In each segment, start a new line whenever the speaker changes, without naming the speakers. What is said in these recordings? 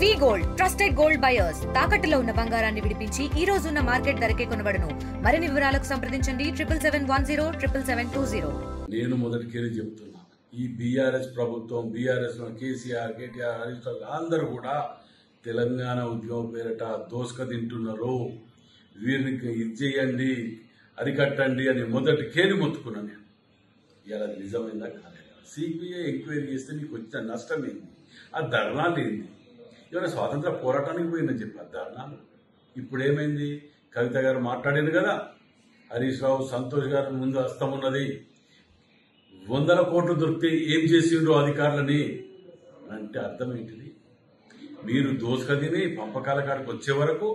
వి gold trusted gold buyers తాకట్టులో ఉన్న బంగారాన్ని విడిపించి ఈ రోజు ఉన్న మార్కెట్ ధరకే కొనబడును. మరిన్ని వివరాలకు సంప్రదించండి 77107720.
నేను మొదటికేనే చెప్తున్నా, ఈ బీఆర్ఎస్ ప్రభుత్వం, బీఆర్ఎస్ కేసీఆర్, కేటీఆర్, హరీష్ రావు అందరూ కూడా తెలంగాణ ఉద్యమం పేరిట దోసుక తింటున్నారు. వీరిని ఇది చేయండి, అరికట్టండి అని మొదటికేని మొత్తుకున్నా నేను. ఇవాళ అది నిజమైందా కాలేదు? సిబిఐ ఎంక్వైరీ చేస్తే నీకు వచ్చిన నష్టం ఏంది? ఆ ధర్నాలు ఏంది? ఇవాళ స్వాతంత్ర పోరాటానికి పోయిందని చెప్పారు ధర్నాలు. ఇప్పుడు ఏమైంది? కవిత గారు మాట్లాడింది కదా, హరీష్ రావు, సంతోష్ గారు ముందు హస్తం ఉన్నది, 100 కోట్లు దొరికితే ఏం చేసిండ్రో అధికారులని అంటే అర్థం ఏంటిది? మీరు దోసుక తిని పంపకాల కాడికి వచ్చే వరకు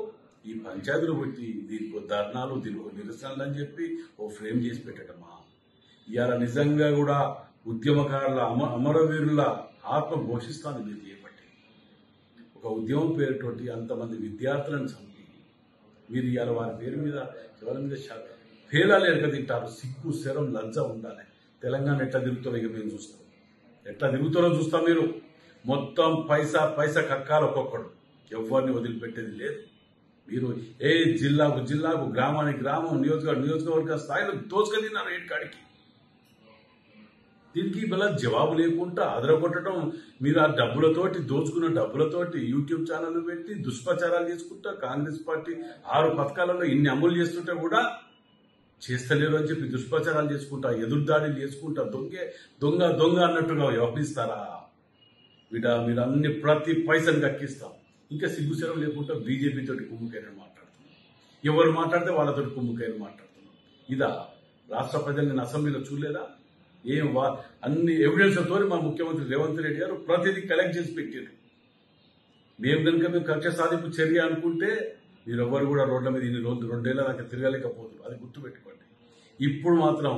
ఈ పంచాయతీలు పెట్టి దీనికో ధర్నాలు, దీనికో నిరసనలు అని చెప్పి ఓ ఫ్రేమ్ చేసి పెట్టటమా? ఇవాళ నిజంగా కూడా ఉద్యమకారుల అమరవీరుల ఆత్మ ఘోషిస్తాను మీరు చేపట్టి. ఒక ఉద్యమం పేరుతోటి అంతమంది విద్యార్థులను చంపి మీరు ఇవాళ వారి పేరు మీద ఎవరి మీద పేలాలు ఎరక తింటారు. సిగ్గు, శరం, లజ్జ ఉండాలి. తెలంగాణ ఎట్లా తిరుగుతారో ఇక మేము చూస్తాం. ఎట్లా తిరుగుతారో చూస్తాం. మీరు మొత్తం పైసా కక్కాలి ఒక్కొక్కడు, ఎవరిని వదిలిపెట్టేది లేదు. మీరు ఏ జిల్లాకు గ్రామానికి గ్రామం, నియోజకవర్గ స్థాయిలో దోచుక తిన్నారు ఏడు కాడికి. దీనికి ఇలా జవాబు లేకుండా అదరగొట్టడం, మీరు ఆ డబ్బులతోటి దోచుకున్న డబ్బులతోటి యూట్యూబ్ ఛానల్ పెట్టి దుష్ప్రచారాలు చేసుకుంటా కాంగ్రెస్ పార్టీ 6 పథకాలలో ఇన్ని అమలు చేస్తుంటే కూడా చేస్తలేరు అని చెప్పి దుష్ప్రచారాలు చేసుకుంటా, ఎదురుదాడులు చేసుకుంటా, దొంగ అన్నట్టుగా వ్యవహరిస్తారా? మీరు అన్ని ప్రతి పైసలు కక్కిస్తాం. ఇంకా సిగ్గుశరం లేకుండా బీజేపీ తోటి కుమ్ముకైనా మాట్లాడుతున్నాం. ఎవరు మాట్లాడితే వాళ్ళతోటి కుమ్ముకైనా మాట్లాడుతున్నాం. ఇదా రాష్ట్ర ప్రజలు నేను అసెంబ్లీలో చూడలేదా? అన్ని ఎవిడెన్స్లతో మా ముఖ్యమంత్రి రేవంత్ రెడ్డి గారు ప్రతిదీ కలెక్ట్ చేసి పెట్టారు. మేము కక్ష సాధింపు చర్య అనుకుంటే మీరెవ్వరు కూడా రోడ్ల మీద ఇన్ని రోజులు 2 ఏళ్ల దాకా తిరగలేకపోతున్నారు. అది గుర్తుపెట్టుకోండి. ఇప్పుడు మాత్రం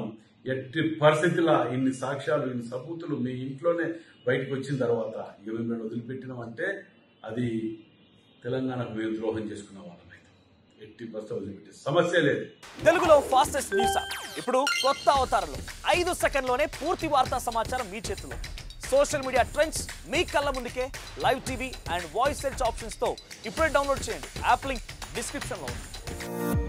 ఎట్టి పరిస్థితుల్లో ఇన్ని సాక్ష్యాలు, ఇన్ని సబూతులు మీ ఇంట్లోనే బయటకు వచ్చిన తర్వాత ఇక మిమ్మల్ని వదిలిపెట్టినామంటే అది తెలంగాణకు మేము ద్రోహం చేసుకున్న వాళ్ళమైతే ఎట్టి పరిస్థితులు వదిలిపెట్టే సమస్య లేదు.
తెలుగులో ఫాస్టెస్ట్ న్యూస్ ఇప్పుడు కొత్త అవతారంలో 5 సెకండ్లోనే పూర్తి వార్తా సమాచారం మీ చేతిలో. సోషల్ మీడియా ట్రెండ్స్ మీ కళ్ళ ముందుకే live TV and voice search options తో ఇప్పుడే డౌన్లోడ్ చేయండి. యాప్ లింక్ డిస్క్రిప్షన్ లో ఉంది.